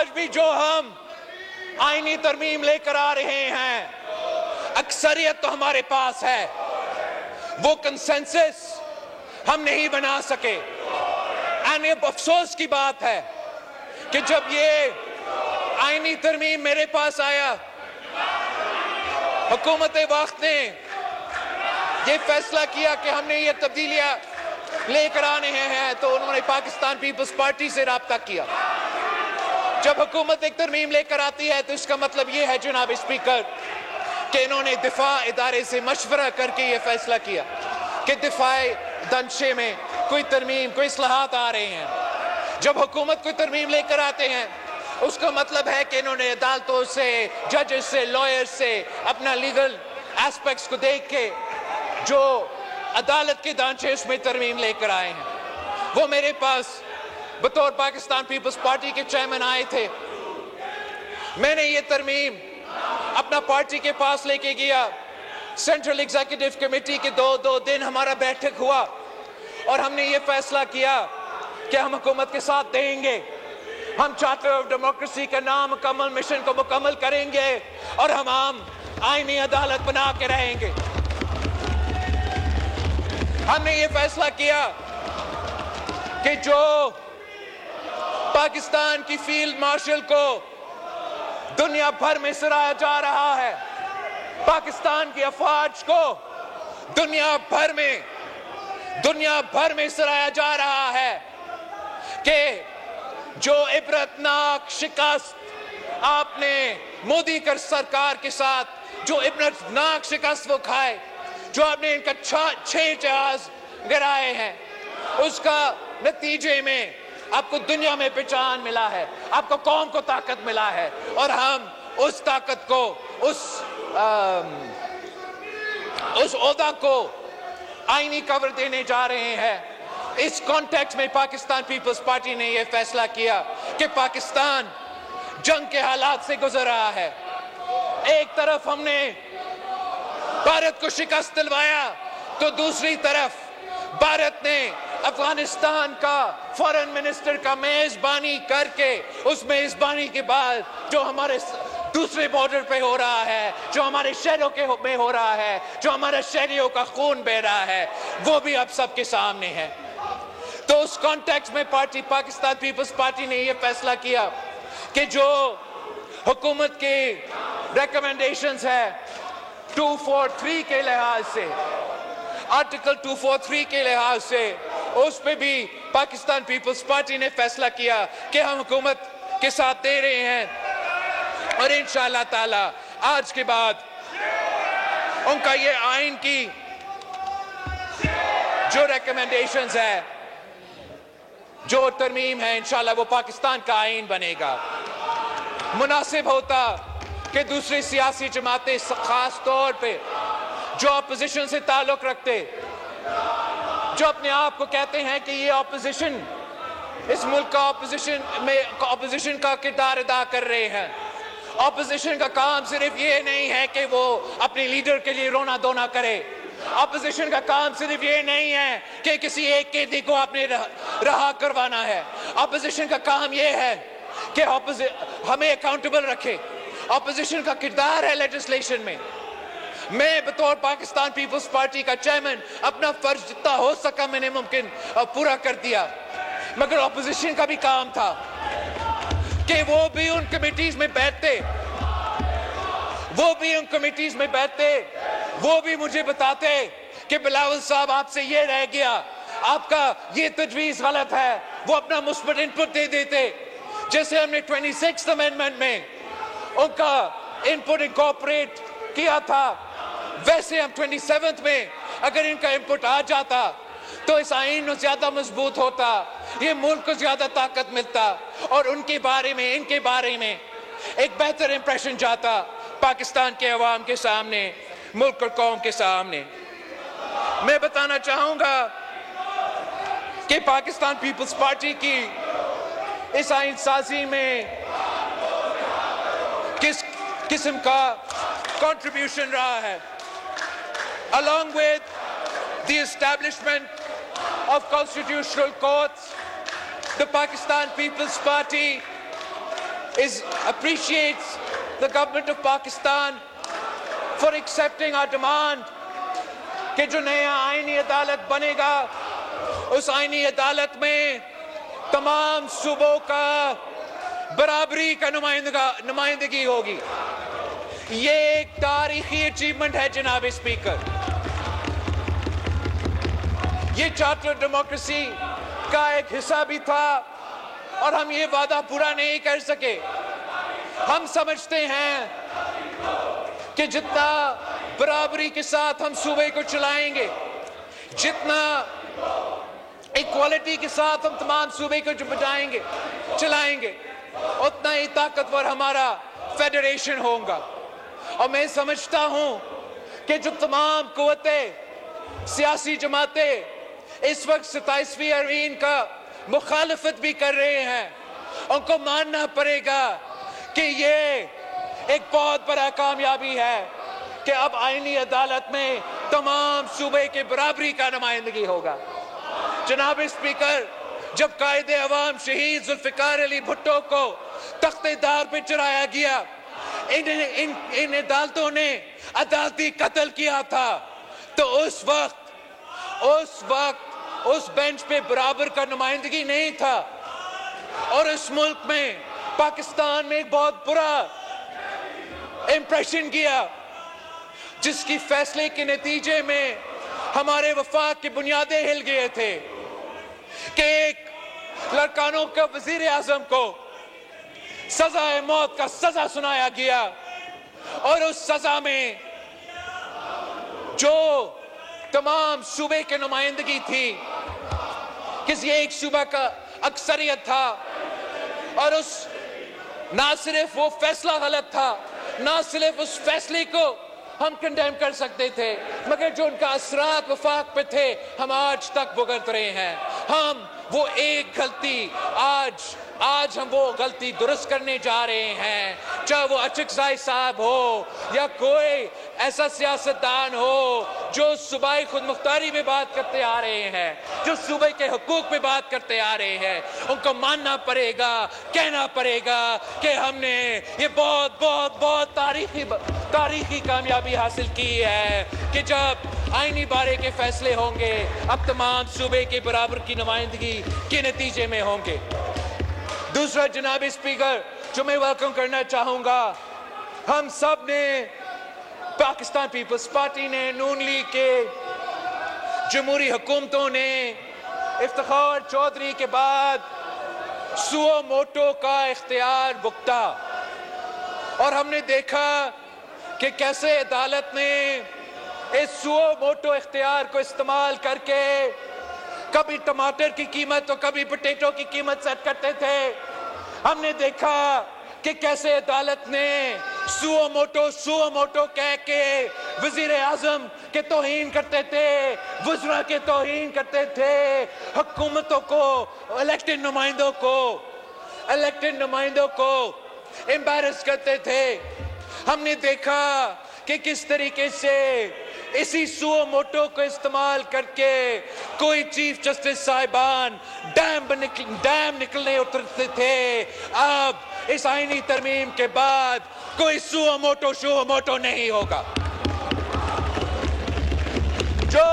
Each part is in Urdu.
آج بھی جو ہم آئینی ترمیم لے کر آ رہے ہیں اکثریت تو ہمارے پاس ہے, وہ کنسنسس ہم نہیں بنا سکے. اور یہ افسوس کی بات ہے کہ جب یہ آئینی ترمیم میرے پاس آیا, حکومت وقت نے یہ فیصلہ کیا کہ ہم نے یہ تبدیلیاں لے کر آنے ہیں, تو انہوں نے پاکستان پیپلز پارٹی سے رابطہ کیا. جب حکومت ایک ترمیم لے کر آتی ہے تو اس کا مطلب یہ ہے جناب اسپیکر کہ انہوں نے دفاع ادارے سے مشورہ کر کے یہ فیصلہ کیا کہ دفاع دنشے میں کوئی ترمیم, کوئی اصلاحات آ رہے ہیں. جب حکومت کوئی ترمیم لے کر آتے ہیں اس کا مطلب ہے کہ انہوں نے عدالتوں سے, ججز سے, لائرز سے اپنا لیگل ایسپیکٹس کو دیکھ کے جو عدالت کے دانچے اس میں ترمیم لے کر آئے ہیں. وہ میرے پاس بطور پاکستان پیپلز پارٹی کے چیئرمین آئے تھے. میں نے یہ ترمیم اپنا پارٹی کے پاس لے کے گیا. سینٹرل ایگزیکٹو کمیٹی کے دو دن ہمارا بیٹھک ہوا اور ہم نے یہ فیصلہ کیا کہ ہم حکومت کے ساتھ دیں گے. ہم چارٹر آف ڈیموکریسی کا نامکمل مشن کو مکمل کریں گے اور ہم عام آئینی عدالت بنا کے رہیں گے. ہم نے یہ فیصلہ کیا کہ جو پاکستان کی فیلڈ مارشل کو دنیا بھر میں سراہا جا رہا ہے, پاکستان کی افواج کو دنیا بھر میں سراہا جا رہا ہے کہ جو عبرتناک شکست آپ نے مودی کر سرکار کے ساتھ, جو عبرتناک شکست وہ کھائے, جو آپ نے ان کا 6 جہاز گرائے ہیں, اس کا نتیجے میں آپ کو دنیا میں پہچان ملا ہے, آپ کو قوم کو طاقت ملا ہے, اور ہم اس طاقت کو, اس عہدہ کو آئینی کور دینے جا رہے ہیں. اس کانٹیکس میں پاکستان پیپلز پارٹی نے یہ فیصلہ کیا کہ پاکستان جنگ کے حالات سے گزر رہا ہے. ایک طرف ہم نے بھارت کو شکست دلوایا تو دوسری طرف بھارت نے افغانستان کا فارن منسٹر کا میزبانی کر کے, اس میزبانی کے بعد جو ہمارے دوسرے بارڈر پہ ہو رہا ہے, جو ہمارے شہروں میں ہو رہا ہے, جو ہمارے شہریوں کا خون بہ رہا ہے, وہ بھی اب سب کے سامنے ہے. تو اس کانٹیکس میں پاکستان پیپلز پارٹی نے یہ فیصلہ کیا کہ جو حکومت کی ریکمنڈیشنز ہے 243 کے لحاظ سے, آرٹیکل 243 کے لحاظ سے, اس پہ بھی پاکستان پیپلز پارٹی نے فیصلہ کیا کہ ہم حکومت کے ساتھ دے رہے ہیں, اور انشاءاللہ تعالی آج کے بعد ان کا یہ آئین کی جو ریکمنڈیشنز ہے, جو ترمیم ہے, انشاءاللہ وہ پاکستان کا آئین بنے گا. مناسب ہوتا کہ دوسری سیاسی جماعتیں خاص طور پہ جو اپوزیشن سے تعلق رکھتے, جو اپنے آپ کو کہتے ہیں کہ یہ اپوزیشن, اس ملک کا اپوزیشن کا کردار ادا کر رہے ہیں. اپوزیشن کا کام صرف یہ نہیں ہے کہ وہ اپنے لیڈر کے لیے رونا دھونا کرے. اپوزیشن کا کام صرف یہ نہیں ہے کہ کسی ایک قیدی کو اپنے رہا کروانا ہے. اپوزیشن کا کام یہ ہے کہ ہمیں اکاؤنٹیبل رکھے. اپوزیشن کا کردار ہے لیجسلیشن میں. میں بطور پاکستان پیپلز پارٹی کا چیئرمین اپنا فرض جتنا ہو سکا میں نے ممکن پورا کر دیا, مگر اپوزیشن کا بھی کام تھا کہ وہ بھی ان کمیٹیز میں بیٹھتے, وہ بھی مجھے بتاتے کہ بلاول صاحب آپ سے یہ رہ گیا, آپ کا یہ تجویز غلط ہے, وہ اپنا مثبت انپٹ دے دیتے. جیسے ہم نے 26th امینڈمنٹ میں ان کا انپٹ انکارپوریٹ کیا تھا, ویسے ہم 27th میں اگر ان کا انپٹ آ جاتا تو اس آئین میں زیادہ مضبوط ہوتا, یہ ملک کو زیادہ طاقت ملتا, اور ان کے بارے میں ایک بہتر امپریشن جاتا پاکستان کے عوام کے سامنے, ملک اور قوم کے سامنے. میں بتانا چاہوں گا کہ پاکستان پیپلز پارٹی کی اس آئین سازی میں کس قسم کا contribution رہا ہے. Along with the establishment of constitutional courts, the Pakistan People's Party appreciates the government of Pakistan for accepting our demand کہ جو نیا آئینی عدالت بنے گا اس آئینی عدالت میں تمام صوبوں کا برابری کا نمائندگی ہوگی. یہ ایک تاریخی اچیومنٹ ہے جناب اسپیکر. یہ چارٹر ڈیموکریسی کا ایک حصہ بھی تھا اور ہم یہ وعدہ پورا نہیں کر سکے. ہم سمجھتے ہیں کہ جتنا برابری کے ساتھ ہم صوبے کو چلائیں گے, جتنا ایکوالٹی کے ساتھ ہم تمام صوبے کو چلائیں گے, اتنا ہی طاقتور ہمارا فیڈریشن ہوگا. اور میں سمجھتا ہوں کہ جو تمام قوتیں, سیاسی جماعتیں اس وقت 27ویں آئین کا مخالفت بھی کر رہے ہیں, ان کو ماننا پڑے گا کہ یہ ایک بہت بڑا کامیابی ہے کہ اب آئینی عدالت میں تمام صوبے کے برابری کا نمائندگی ہوگا. جناب اسپیکر, جب قائد عوام شہید ذوالفقار علی بھٹو کو تخت دار پہ چڑھایا گیا, ان عدالتوں نے عدالتی قتل کیا تھا, تو اس وقت اس بینچ پہ برابر کا نمائندگی نہیں تھا. اور اس ملک میں, پاکستان میں ایک بہت برا امپریشن گیا, جس کی فیصلے کے نتیجے میں ہمارے وفاق کی بنیادیں ہل گئے تھے کہ ایک لڑکانوں کا وزیر اعظم کو سزائے موت کا سزا سنایا گیا, اور اس سزا میں جو تمام صوبے کی نمائندگی تھی, کسی ایک صوبہ کا اکثریت تھا, اور نہ صرف وہ فیصلہ غلط تھا, نہ صرف اس فیصلے کو ہم کنڈیم کر سکتے تھے, مگر جو ان کا اثرات وفاق پہ تھے ہم آج تک بھگت رہے ہیں. ہم وہ ایک غلطی آج ہم وہ غلطی درست کرنے جا رہے ہیں, چاہے وہ اچکزئی صاحب ہو یا کوئی ایسا سیاستدان ہو جو صوبائی خود مختاری میں بات کرتے آ رہے ہیں, جو صوبے کے حقوق پہ بات کرتے آ رہے ہیں. ان کو ماننا پڑے گا, کہنا پڑے گا کہ ہم نے یہ بہت بہت بہت تاریخی کامیابی حاصل کی ہے کہ جب آئینی بارے کے فیصلے ہوں گے اب تمام صوبے کے برابر کی نمائندگی کے نتیجے میں ہوں گے. دوسرا جناب اسپیکر جو میں ویلکم کرنا چاہوں گا, ہم سب نے, پاکستان پیپلز پارٹی نے, نون لیگ کے جمہوری حکومتوں نے افتخار چودھری کے بعد سو موٹو کا اختیار بکتا, اور ہم نے دیکھا کہ کیسے عدالت نے اس سو موٹو اختیار کو استعمال کر کے کبھی ٹماٹر کی قیمت تو کبھی پوٹیٹو کی قیمت سیٹ کرتے تھے. ہم نے دیکھا کہ کیسے عدالت نے سو موٹو کہہ کے وزیر اعظم کے توہین کرتے تھے, وزراء کے توہین کرتے تھے, حکومتوں کو, الیکٹڈ نمائندوں کو امبیرس کرتے تھے. ہم نے دیکھا کہ کس طریقے سے اسی سو موٹو کو استعمال کر کے کوئی چیف جسٹس صاحبان ڈیم نکلنے اترتے تھے. اب اس آئینی ترمیم کے بعد کوئی سو موٹو نہیں ہوگا. جو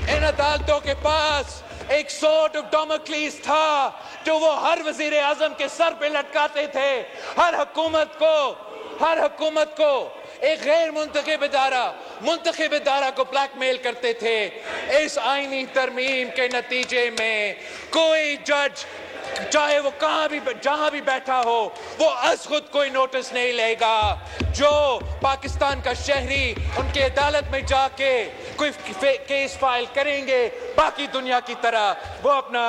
ان عدالتوں کے پاس ایک سورڈ آف ڈیموکلیس تھا جو وہ ہر وزیر اعظم کے سر پہ لٹکاتے تھے, ہر حکومت کو ایک غیر منتخب ادارہ کو بلیک میل کرتے تھے. اس آئینی ترمیم کے نتیجے میں کوئی جج, چاہے وہ جہاں بھی بیٹھا ہو, وہ از خود کوئی نوٹس نہیں لے گا. جو پاکستان کا شہری ان کے عدالت میں جا کے کوئی کیس فائل کریں گے, باقی دنیا کی طرح وہ اپنا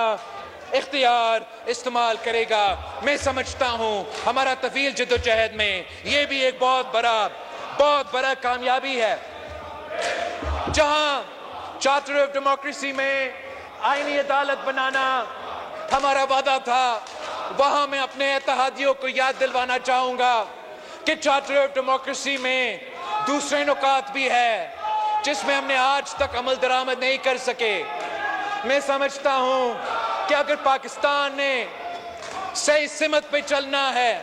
اختیار استعمال کرے گا. میں سمجھتا ہوں ہمارا طویل جدوجہد میں یہ بھی ایک بہت بڑا کامیابی ہے. جہاں چارٹر آف ڈیموکریسی میں آئینی عدالت بنانا ہمارا وعدہ تھا, وہاں میں اپنے اتحادیوں کو یاد دلوانا چاہوں گا کہ چارٹر آف ڈیموکریسی میں دوسرے نکات بھی ہے جس میں ہم نے آج تک عمل درآمد نہیں کر سکے. میں سمجھتا ہوں کہ اگر پاکستان نے صحیح سمت پہ چلنا ہے،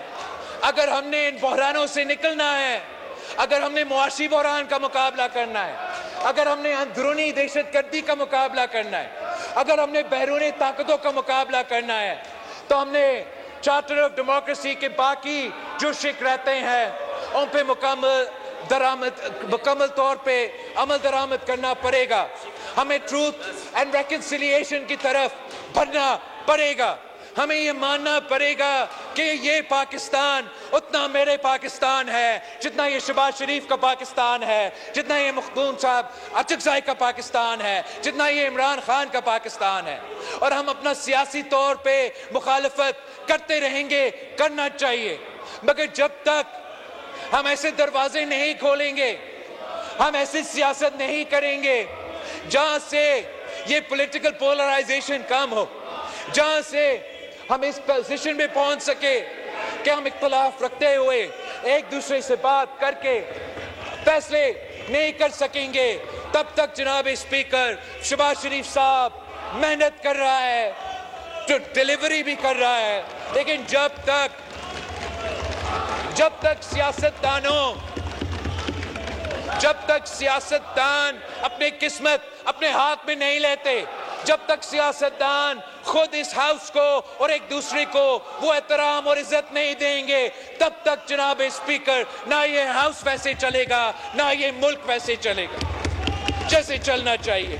اگر ہم نے ان بحرانوں سے نکلنا ہے، اگر ہم نے معاشی بحران کا مقابلہ کرنا ہے، اگر ہم نے اندرونی دہشت گردی کا مقابلہ کرنا ہے، اگر ہم نے بیرونی طاقتوں کا مقابلہ کرنا ہے، تو ہم نے چارٹر آف ڈیموکریسی کے باقی جو شق رہتے ہیں ان پہ مکمل طور پہ عمل درآمد کرنا پڑے گا۔ ہمیں ٹروتھ اینڈ ریکنسیلیشن کی طرف بڑھنا پڑے گا۔ ہمیں یہ ماننا پڑے گا کہ یہ پاکستان اتنا میرے پاکستان ہے جتنا یہ شہباز شریف کا پاکستان ہے، جتنا یہ مخدوم صاحب اچکزئی کا پاکستان ہے، جتنا یہ عمران خان کا پاکستان ہے۔ اور ہم اپنا سیاسی طور پہ مخالفت کرتے رہیں گے، کرنا چاہیے، مگر جب تک ہم ایسے دروازے نہیں کھولیں گے، ہم ایسی سیاست نہیں کریں گے جہاں سے یہ پولیٹیکل پولرائزیشن کم ہو، جہاں سے ہم اس پوزیشن میں پہنچ سکے کہ ہم اختلاف رکھتے ہوئے ایک دوسرے سے بات کر کے فیصلے نہیں کر سکیں گے، تب تک جناب اسپیکر شہباز شریف صاحب محنت کر رہا ہے، جو ڈیلیوری بھی کر رہا ہے، لیکن جب تک سیاستدان اپنی قسمت اپنے ہاتھ میں نہیں لیتے، جب تک سیاستدان خود اس ہاؤس کو اور ایک دوسرے کو وہ احترام اور عزت نہیں دیں گے، تب تک جناب اسپیکر نہ یہ ہاؤس ویسے چلے گا، نہ یہ ملک ویسے چلے گا جیسے چلنا چاہیے۔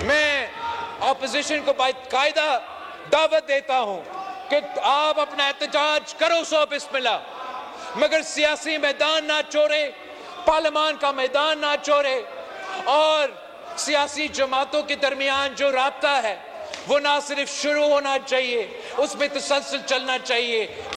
میں اپوزیشن کو باقاعدہ دعوت دیتا ہوں کہ آپ اپنا احتجاج کرو، سو بسم اللہ، مگر سیاسی میدان نہ چھوڑے، پارلیمان کا میدان نہ چھوڑے، اور سیاسی جماعتوں کے درمیان جو رابطہ ہے وہ نہ صرف شروع ہونا چاہیے، اس میں تسلسل چلنا چاہیے۔